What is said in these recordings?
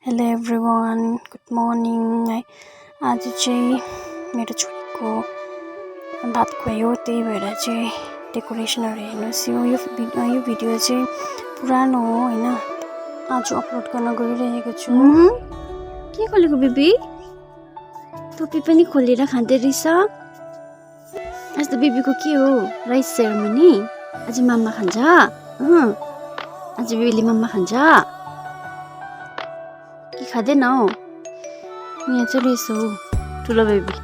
Hello everyone good morning है आज चाहिँ मेरो छोरीको भात खुवायो त्यही भएर चाहिँ डेकोरेसनहरू हेर्नुहोस् यो भिडियो चाहिँ पुरानो हो हैन आज अपलोड गर्न गइरहेको छु के खोलेको बेबी टोपी पनि खोलेर खाँदै रहेछ आज त बेबीको के हो राइस सेरेमनी आज मम्मा खान्छ आज बेबीले मम्मा खान्छ के खाँदैन हौ यहाँ चाहिँ रहेछ हौ ठुलो बेबी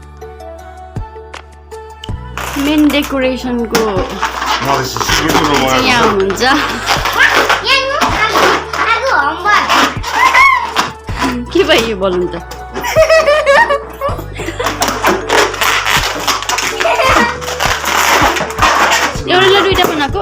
मेन डेकोरेसनको यहाँ हुनुहुन्छ के भयो बोल्नु त एउटाले दुईटा बनाएको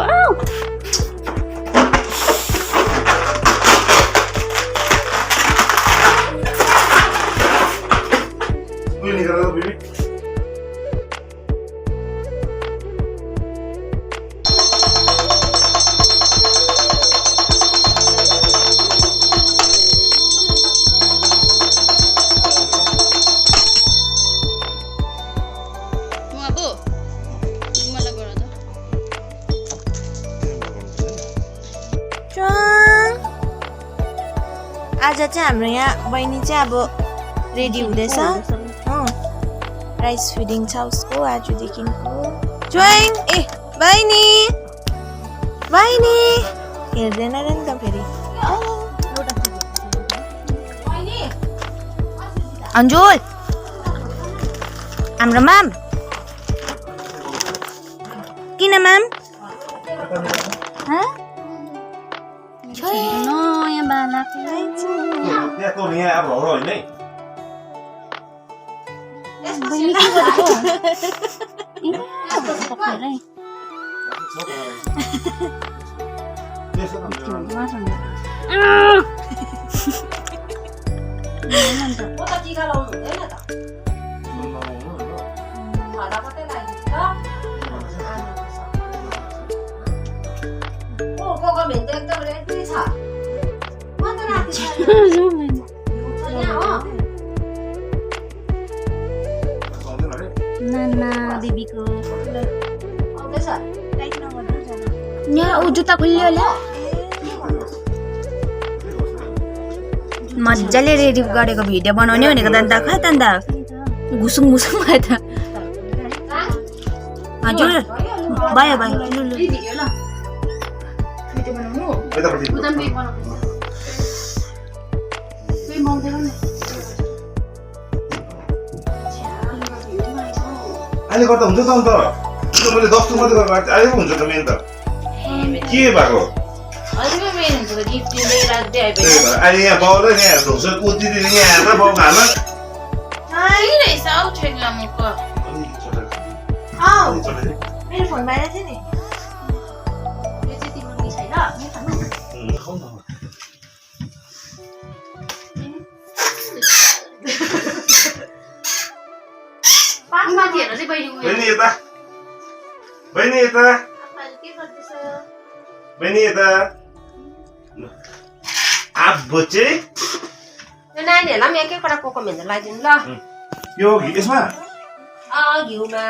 आज चाहिँ हाम्रो यहाँ बहिनी चाहिँ अब रेडी हुँदैछ राइस फिडिङ छ उसको आजदेखिको जोइन ए बहिनी बहिनी हेर्दैन र नि त फेरि अन्जुल हाम्रो माम किन माम नयाँ बालाको नाना बेबीको यहाँ ऊ जुत्ता खोल्यो होला मजाले रेडी गरेको भिडियो बनाउने भनेको त अन्त खै त अन्त घुसुङ घुसुङ भयो त हजुर भयो भयो अहिले गर्दा हुन्छ त अन्त मैले 10 मात्रै गरेको अहिले हुन्छ त मेन त के भएको अहिले यहाँ बाउले यहाँ ढोसा कुदिदिने यहाँ आएर बाउको हालमा मेरो फोन बाहिर थियो नि बहिनी यता आप बच्चे यो नानीहरूलाई पनि एक एकवटा कोको मेन्ज लगाइदिनु ल यो यसमा घिउमा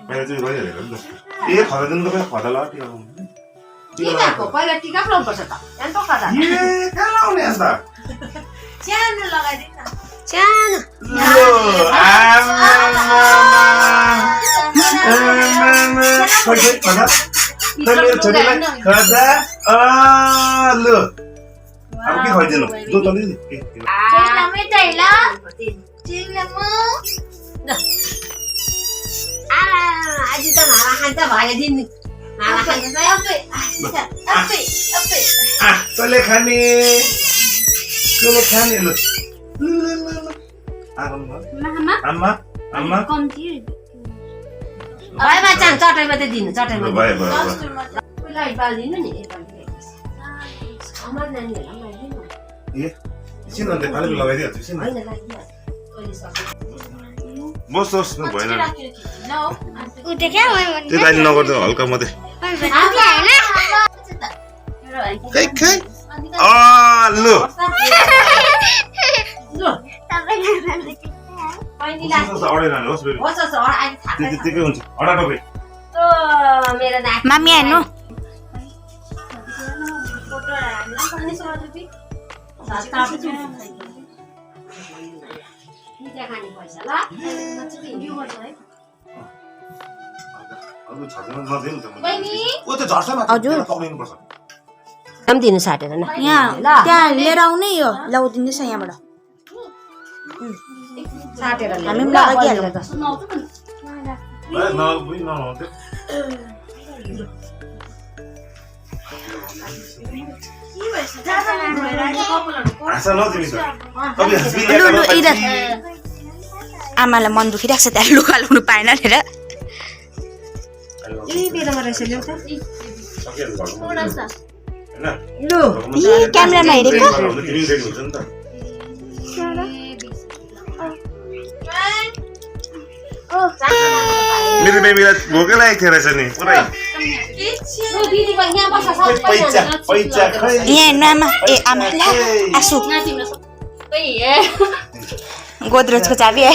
मैले चाहिँ गरिहालेको नि त ए खराइदिनु त खदा ल के भएको पहिला टिका पो लाउनुपर्छ त त्यहाँ त खदा ए कहाँ लाउने अन्त सानो लगाइदिनु न सानो अब के खुवाइदिनु दुध अलिकति आज त माला खान्छ भयो दिन माला खान्छ तैँले खाने ल आमा आमा भएमा चाहन्छ चटाइमा त दिनु चटाइमा भयो लाइट बालिदिनु नि हाम्रो नानीहरूलाई लगाइदिनु ए एकछिन अन्त खाली लगाइदिइहाल्छु एकछिन होइन लगाइदिनु बस भएन उठे क्या त्यो त अहिले नगर्दा हल्का मात्रै खै खै लु लु बहिनीलाई अडेर होस् बेबी होस् होस् अहिले थाहा त्यतिकै हुन्छ अडा टोपी मेरो नाति मामी हेर्नु फोटो हाल्नु पर्ने छ रुपी पिज्जा खाने पैसा ल नचिने हिँड्यो गर्छ है हजुर छर्दैन नदिनु त बहिनी ओ त झर्छ माथि हजुर। पक्रिनु पर्छ नाम दिनु साटेर न यहाँ त्यहाँ लिएर आउने यो ल्याउदिनुहोस् न यहाँबाट साटेर हामी पनि लगाइदिइहालौँ हाँसा नदिनु त लु लु इरा आमालाई मन दुखिरहेको छ त्यहाँ लुगा लाउनु पाएन भनेर लु यी क्यामेरामा हेरेको मेरो बेबीलाई भोकै लागेको थियो रहेछ नि पुरै पैचा पैचा खै यहाँ हेर्नु आमा ए आमा ला आसु गोदरेजको चाबी है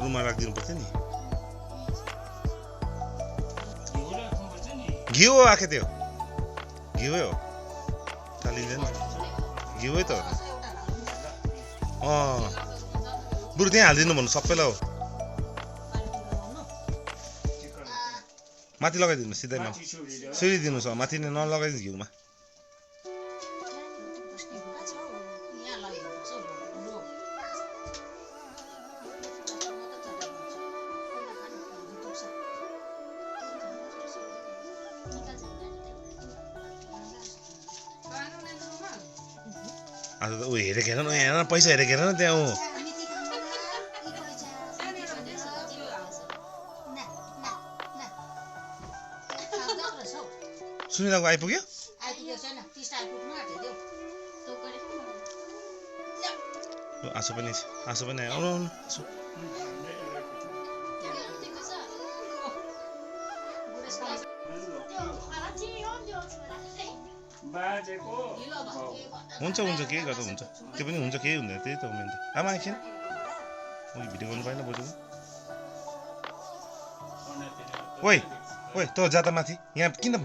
रुममा राखिदिनु पर्छ नि घिउ आएको थियो घिउ हो चालिँदैन घिउ त बरु त्यहाँ हालिदिनु भन्नु सबैलाई हो माथि लगाइदिनु सिधैमा सिरिदिनुहोस् माथि नै नलगाइदिनु घिउमा आज त ऊ हेरेको हेर न यहाँ पैसा हेरेको हेर न त्यहाँ ऊ सुनिदाको आइपुग्यो आँसु पनि आयो आउनु आउनु हुन्छ हुन्छ केही गर्दा हुन्छ त्यो पनि हुन्छ केही हुँदैन त्यही त हो मेन त आमा एकछिन भिडियो गर्नु पाएन बोजूको ओइ ओइ त जा त माथि यहाँ किन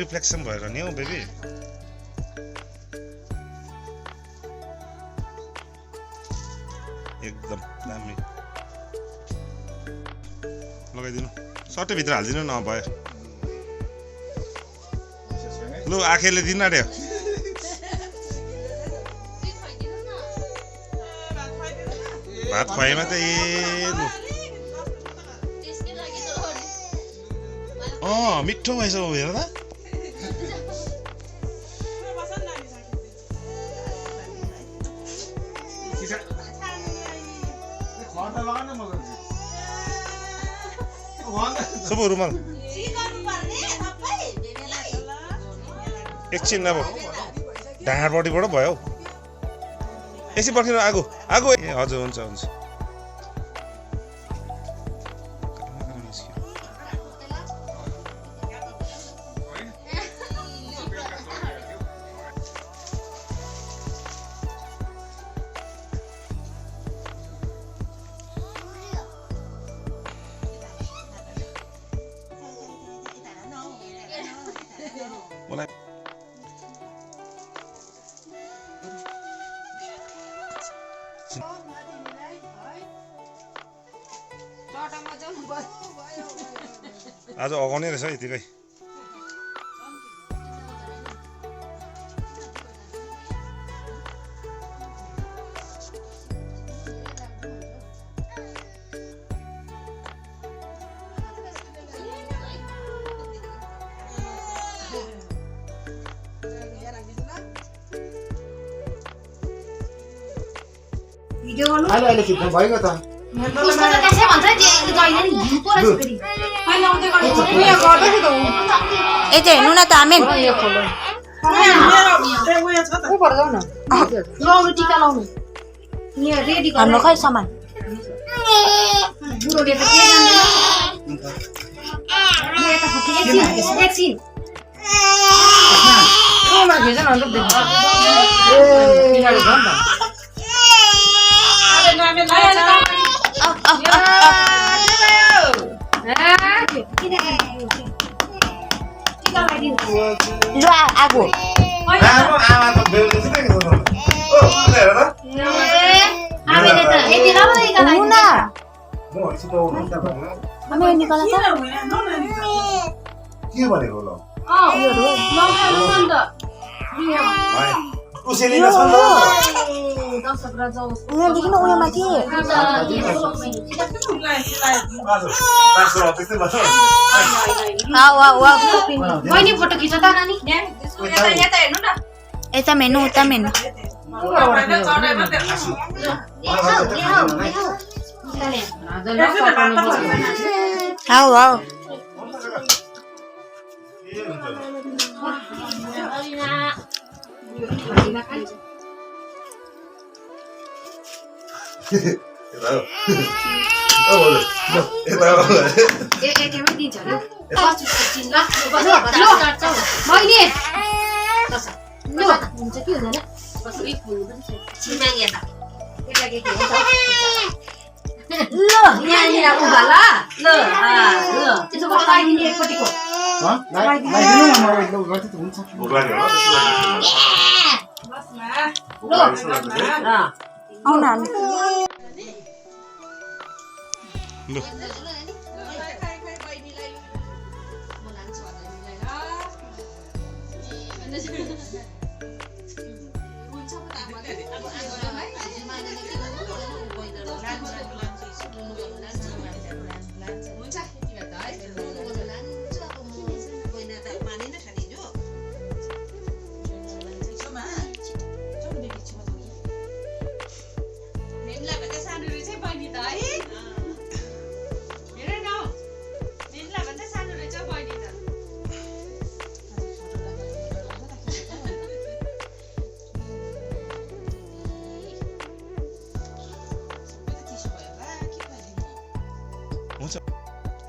रिफ्लेक्सन भएर नि हौ बेबी एकदम दामी लगाइदिनु सट्टै भित्र हालिदिनु न भयो लु आँखेले दिन आँट्यो भात खुवाइमा त लु मिठो भएछ हेर त सब रुमाल एकछिन अब ढाँडपट्टिबाट भयो एकछिन पर्खिनु आगो आगो ए हजुर हुन्छ हुन्छ मलाई आज अगाउने रहेछ यतिकै भिडियो गर्नु अहिले खिच्नु भइगयो त उसको त त्यसै भन्छ नि जहिले नि हिउँ पो रहेछ फेरि अहिले आउँदै गरेको उयो गर्दै त ए चाहिँ हेर्नु न त आमेन लाउनु टिका लाउनु यहाँ रेडी हाम्रो खै सामान बुढोले त के जान्दैन म यता फुटी एकछिन ल आगो के भनेको ल उसेलिन छ ल यहाँदेखि न उयो माथि बहिनी फोटो खिच त नानी यता मेनु उता मेनु आऊ आऊ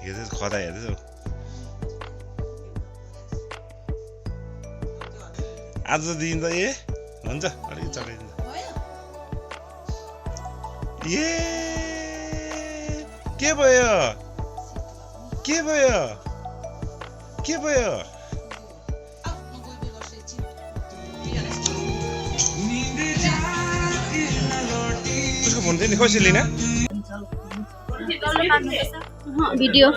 हेर्दैछ खदा हेर्दैछ आज त दिइन्छ ए हुन्छ अलिकति चलाइदिन्छ ए के भयो के भयो के भयो उसको फोन चाहिँ नि कसरी लिने भिडियो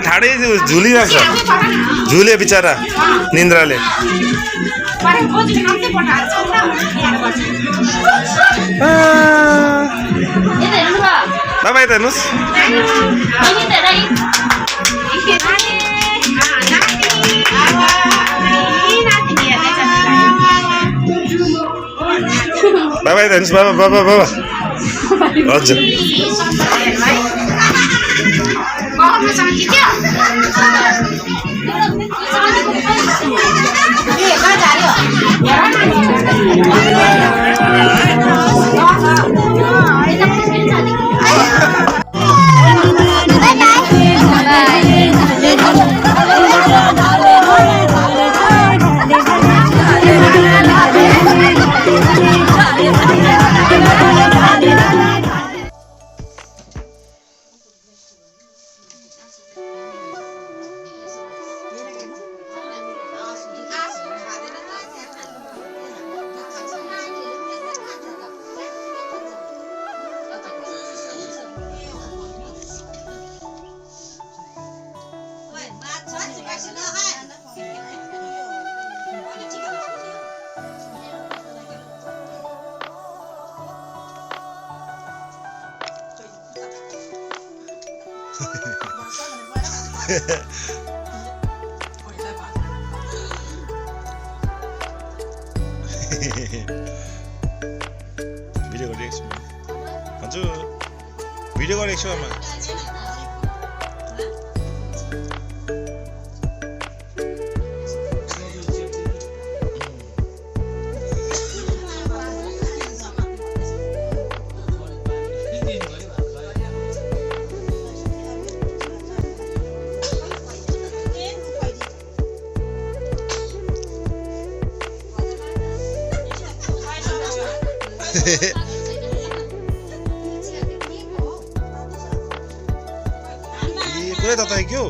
ठाडै झुलिरहेको छ झुले बिचरा निन्द्राले तपाईँ त हेर्नुहोस् बाबा हेर्नुहोस् बाबा बाबा बाबा हजुर भिडियो गरेको छु हजुर भिडियो गरेको छु आमा कुरै तताइक्यो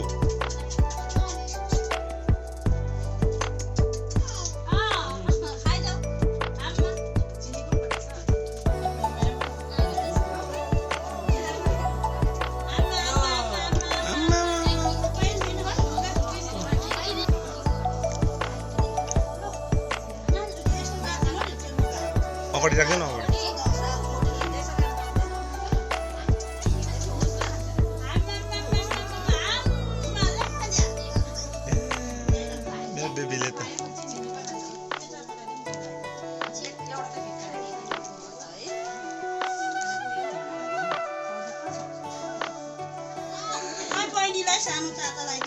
अगाडि राख्दैन अगाडि बेबीले त बहिनीलाई सानो चाचालाई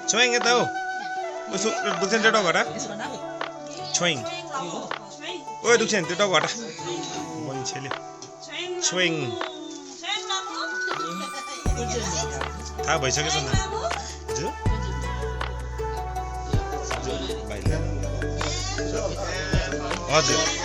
छोइङ यता हौ उसो दुख्छन् त्यो टाउ घटा छोइङ ओए दुख्छन् त्यो टाउ घटा मान्छेले छोइङ थाहा भइसकेछ नि हजुर हजुर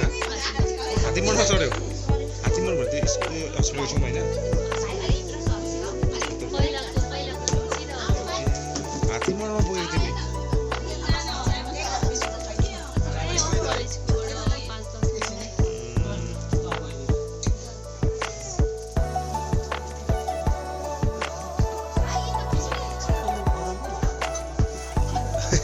हात्तीमोडमा चढ्यो हात्तीमोडबाट हस्पिटल छौँ होइन हात्तीमोडमा पुगेको थिएँ पुरा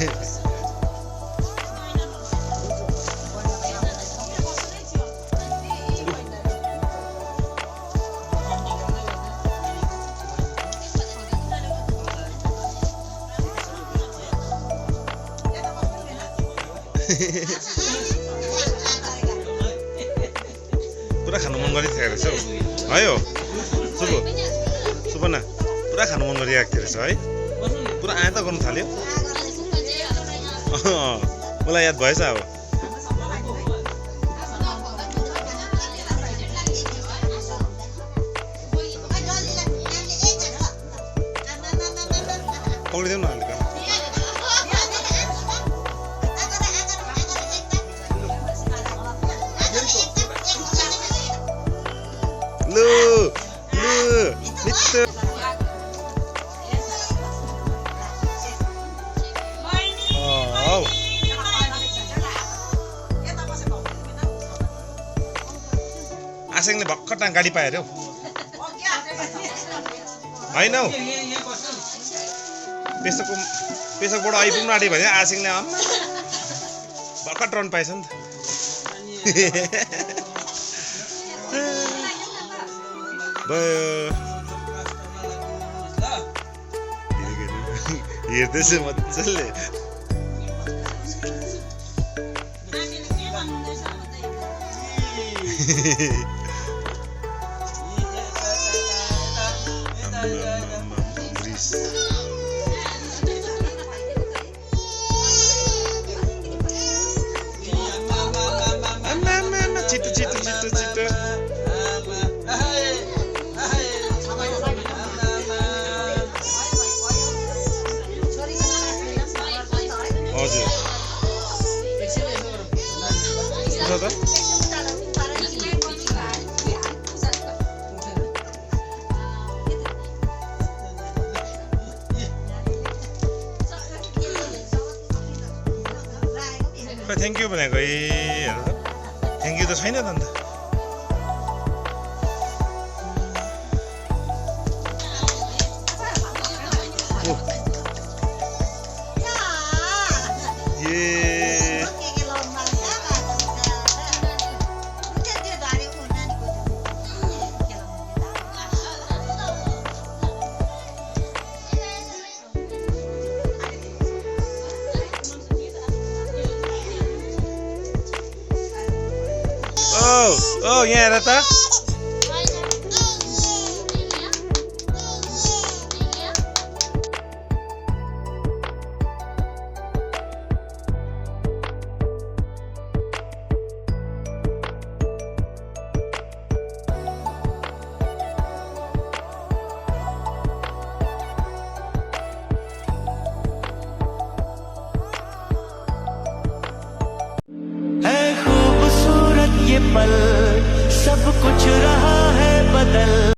खानु मन गरिरहेको रहेछ हौ है हो सुपना पुरा खानु मन गरिरहेको रहेछ है पुरा आए त गर्नु थाल्यो मलाई याद भएछ अब पक्रिदेऊ न अलिक लु नित्य आसिङले भर्खर टाङ गाडी पायो अरे हौ होइन हौ पेसोकबाट आइपुग्नु आँट्यो भने आसिङले भर्खर ट्रन पाएछ नि त हेर्दैछ मजाले छिटो छिटो छिटो छिटो हजुर थ्याङ्क यू भनेको थ्याङ्क यू त छैन त अन्त यहाँ हेर त